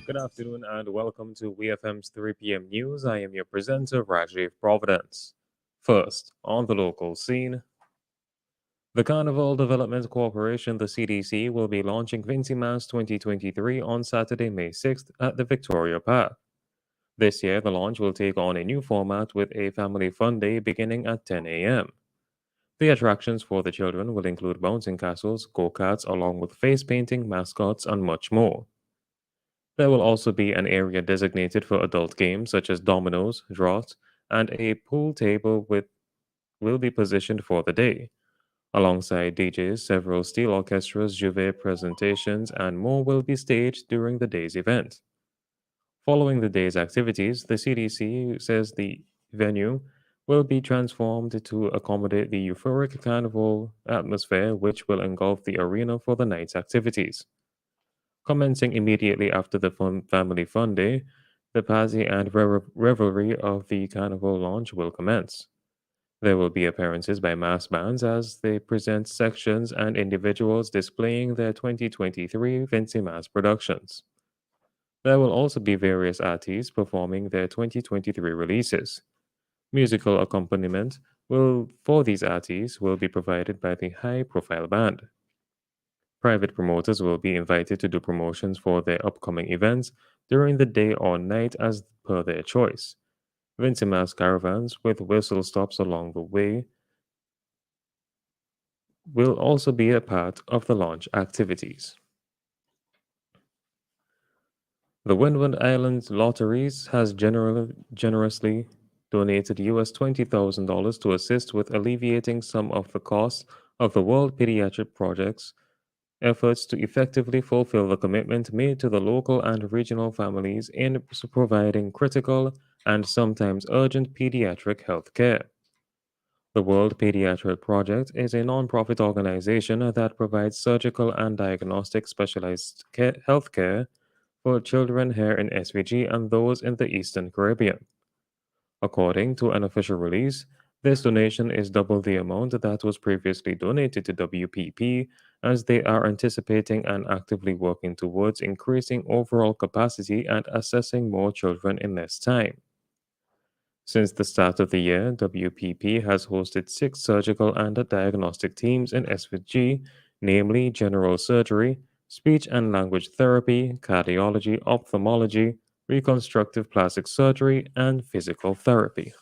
Good afternoon and welcome to WEFM's 3 p.m. news. I am your presenter, Rajiv Providence. First, on the local scene, the Carnival Development Corporation, the CDC, will be launching Vincy Mass 2023 on Saturday, May 6th at the Victoria Park. This year, the launch will take on a new format with a family fun day beginning at 10 a.m. The attractions for the children will include bouncing castles, go-karts, along with face painting, mascots, and much more. There will also be an area designated for adult games such as dominoes, draughts, and a pool table will be positioned for the day. Alongside DJs, several steel orchestras, juve presentations, and more will be staged during the day's event. Following the day's activities, the CDC says the venue will be transformed to accommodate the euphoric carnival atmosphere, which will engulf the arena for the night's activities. Commencing immediately after the family fun day, the party and revelry of the carnival launch will commence. There will be appearances by mass bands as they present sections and individuals displaying their 2023 Vincy Mass productions. There will also be various artists performing their 2023 releases. Musical accompaniment for these artists will be provided by the high-profile band. Private promoters will be invited to do promotions for their upcoming events during the day or night as per their choice. Vintimas caravans with whistle stops along the way will also be a part of the launch activities. The Windward Islands Lotteries has generously donated US $20,000 to assist with alleviating some of the costs of the World Pediatric Project's efforts to effectively fulfill the commitment made to the local and regional families in providing critical and sometimes urgent pediatric health care. The World Pediatric Project is a non-profit organization that provides surgical and diagnostic specialized health care for children here in SVG and those in the Eastern Caribbean. According to an official release, this donation is double the amount that was previously donated to WPP, as they are anticipating and actively working towards increasing overall capacity and assessing more children in less time. Since the start of the year, WPP has hosted 6 surgical and diagnostic teams in SVG, namely general surgery, speech and language therapy, cardiology, ophthalmology, reconstructive plastic surgery, and physical therapy.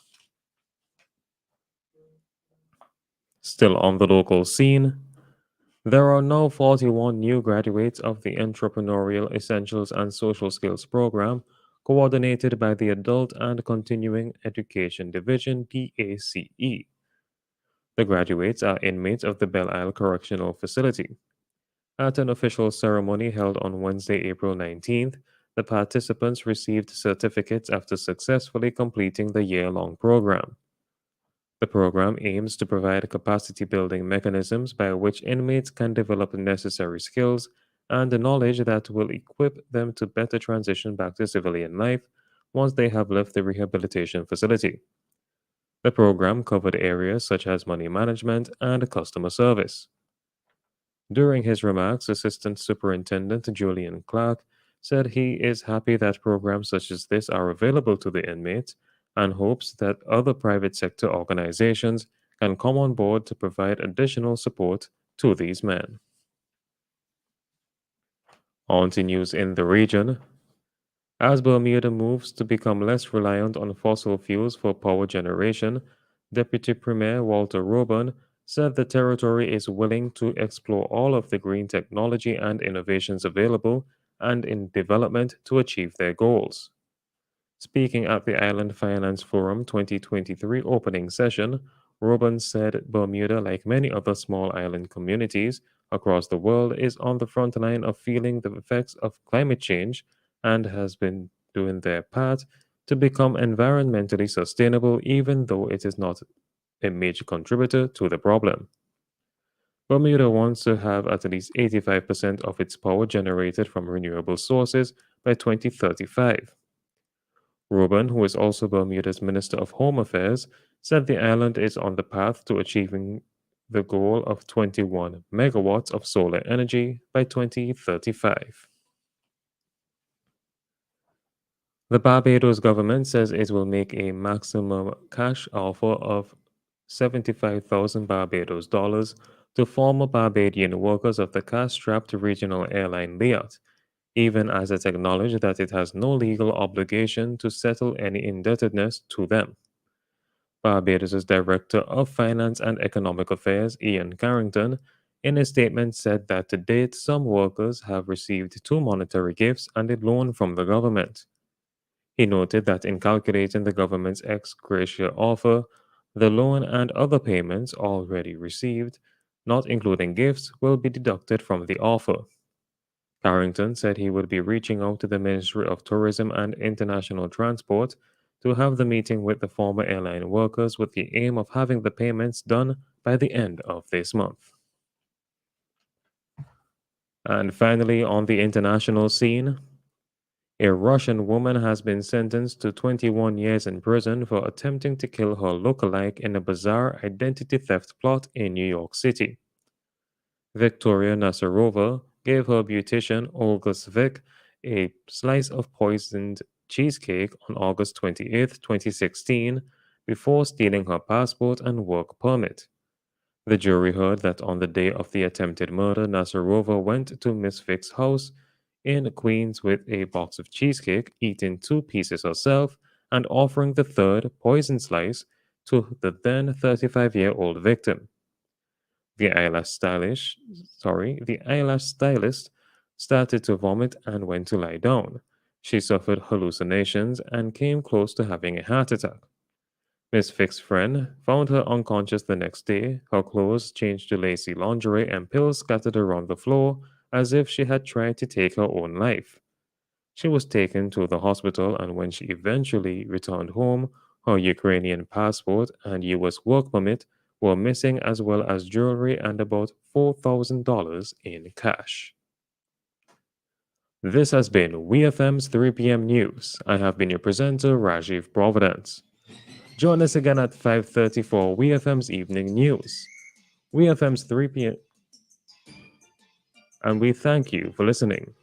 Still on the local scene, there are now 41 new graduates of the Entrepreneurial Essentials and Social Skills Program, coordinated by the Adult and Continuing Education Division DACE. The graduates are inmates of the Belle Isle Correctional Facility. At an official ceremony held on Wednesday, April 19th, the participants received certificates after successfully completing the year-long program. The program aims to provide capacity building mechanisms by which inmates can develop necessary skills and the knowledge that will equip them to better transition back to civilian life once they have left the rehabilitation facility. The program covered areas such as money management and customer service. During his remarks, Assistant Superintendent Julian Clark said he is happy that programs such as this are available to the inmates and hopes that other private sector organizations can come on board to provide additional support to these men. On to news in the region. As Bermuda moves to become less reliant on fossil fuels for power generation, Deputy Premier Walter Roban said the territory is willing to explore all of the green technology and innovations available and in development to achieve their goals. Speaking at the Island Finance Forum 2023 opening session, Robin said Bermuda, like many other small island communities across the world, is on the front line of feeling the effects of climate change and has been doing their part to become environmentally sustainable, even though it is not a major contributor to the problem. Bermuda wants to have at least 85% of its power generated from renewable sources by 2035. Rubin, who is also Bermuda's Minister of Home Affairs, said the island is on the path to achieving the goal of 21 megawatts of solar energy by 2035. The Barbados government says it will make a maximum cash offer of 75,000 Barbados dollars to former Barbadian workers of the cash-strapped regional airline layout, even as it acknowledged that it has no legal obligation to settle any indebtedness to them. Barbados' Director of Finance and Economic Affairs, Ian Carrington, in a statement said that to date some workers have received two monetary gifts and a loan from the government. He noted that in calculating the government's ex gratia offer, the loan and other payments already received, not including gifts, will be deducted from the offer. Carrington said he would be reaching out to the Ministry of Tourism and International Transport to have the meeting with the former airline workers with the aim of having the payments done by the end of this month. And finally, on the international scene, a Russian woman has been sentenced to 21 years in prison for attempting to kill her lookalike in a bizarre identity theft plot in New York City. Victoria Nasarova gave her beautician Olga Svik a slice of poisoned cheesecake on August 28, 2016, before stealing her passport and work permit. The jury heard that on the day of the attempted murder, Nasarova went to Miss Vick's house in Queens with a box of cheesecake, eating two pieces herself and offering the third poison slice to the then 35-year-old victim. The eyelash stylist started to vomit and went to lie down. She suffered hallucinations and came close to having a heart attack. Miss Fick's friend found her unconscious the next day, her clothes changed to lacy lingerie and pills scattered around the floor as if she had tried to take her own life. She was taken to the hospital, and when she eventually returned home, her Ukrainian passport and US work permit were missing, as well as jewelry and about $4,000 in cash. This has been WeFM's 3 p.m. News. I have been your presenter, Rajiv Providence. Join us again at 5:30 for WeFM's Evening News. WeFM's 3 p.m. And we thank you for listening.